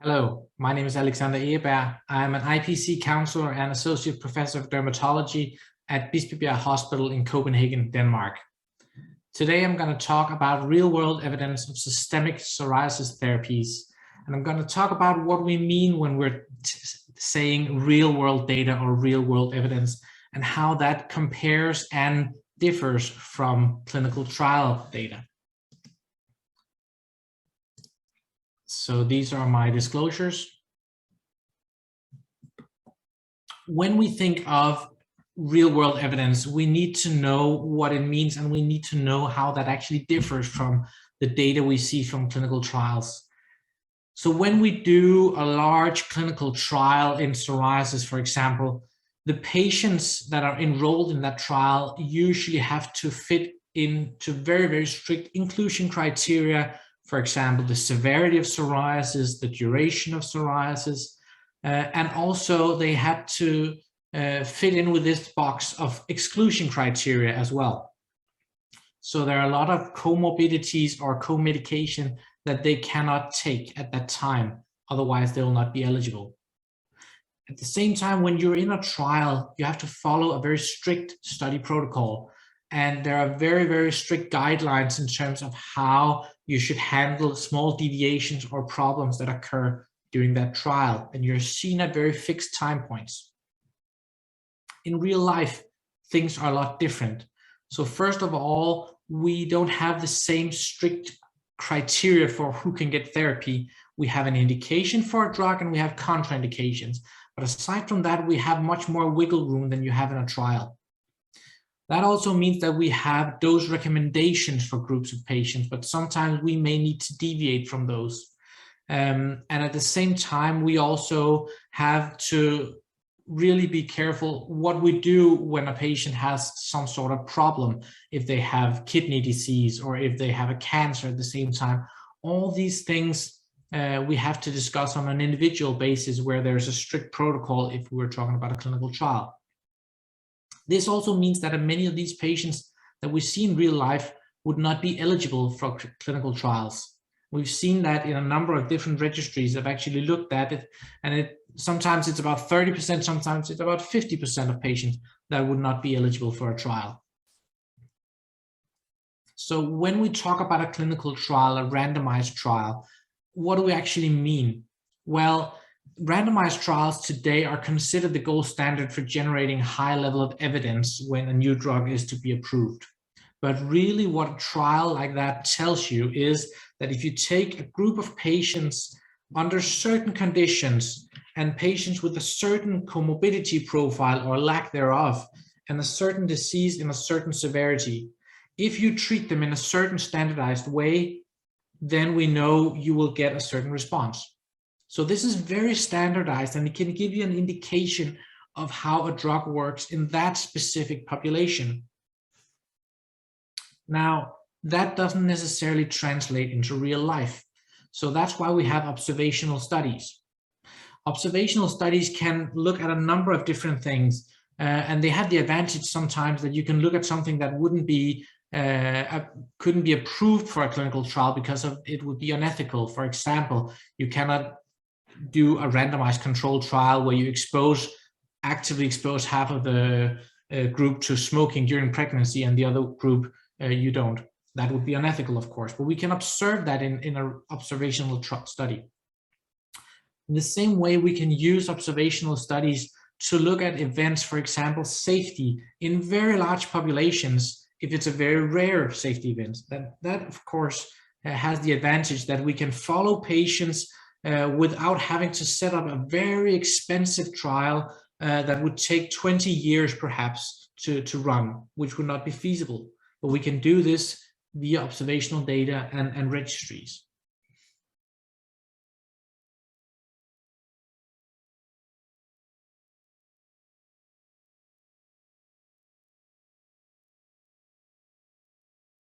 Hello, my name is Alexander Egeberg. I'm an IPC counselor and associate professor of dermatology at Bispebjerg Hospital in Copenhagen, Denmark. Today, I'm going to talk about real-world evidence of systemic psoriasis therapies. And I'm going to talk about what we mean when we're saying real-world data or real-world evidence and how that compares and differs from clinical trial data. So these are my disclosures. When we think of real-world evidence, we need to know what it means, and we need to know how that actually differs from the data we see from clinical trials. So when we do a large clinical trial in psoriasis, for example, the patients that are enrolled in that trial usually have to fit into very, very strict inclusion criteria. For example, the severity of psoriasis, the duration of psoriasis, and also they had to fit in with this box of exclusion criteria as well. So there are a lot of comorbidities or co-medication that they cannot take at that time, otherwise they will not be eligible. At the same time, when you're in a trial, you have to follow a very strict study protocol. And there are very, very strict guidelines in terms of how you should handle small deviations or problems that occur during that trial. And you're seen at very fixed time points. In real life, things are a lot different. So first of all, we don't have the same strict criteria for who can get therapy. We have an indication for a drug and we have contraindications. But aside from that, we have much more wiggle room than you have in a trial. That also means that we have dose recommendations for groups of patients, but sometimes we may need to deviate from those. And at the same time, we also have to really be careful what we do when a patient has some sort of problem, if they have kidney disease or if they have a cancer at the same time. All these things we have to discuss on an individual basis where there's a strict protocol if we're talking about a clinical trial. This also means that many of these patients that we see in real life would not be eligible for clinical trials. We've seen that in a number of different registries that have actually looked at it, and sometimes it's about 30%, sometimes it's about 50% of patients that would not be eligible for a trial. So when we talk about a clinical trial, a randomized trial, what do we actually mean? Well, randomized trials today are considered the gold standard for generating high level of evidence when a new drug is to be approved. But really what a trial like that tells you is that if you take a group of patients under certain conditions and patients with a certain comorbidity profile or lack thereof and a certain disease in a certain severity, if you treat them in a certain standardized way, then we know you will get a certain response. So this is very standardized, and it can give you an indication of how a drug works in that specific population. Now, that doesn't necessarily translate into real life. So that's why we have observational studies. Observational studies can look at a number of different things, and they have the advantage sometimes that you can look at something that couldn't be approved for a clinical trial because it would be unethical. For example, you cannot do a randomized controlled trial where you actively expose half of the group to smoking during pregnancy and the other group you don't. That would be unethical, of course, but we can observe that in an observational study. In the same way, we can use observational studies to look at events, for example, safety in very large populations. If it's a very rare safety event, that of course has the advantage that we can follow patients without having to set up a very expensive trial that would take 20 years perhaps to run, which would not be feasible. But we can do this via observational data and registries.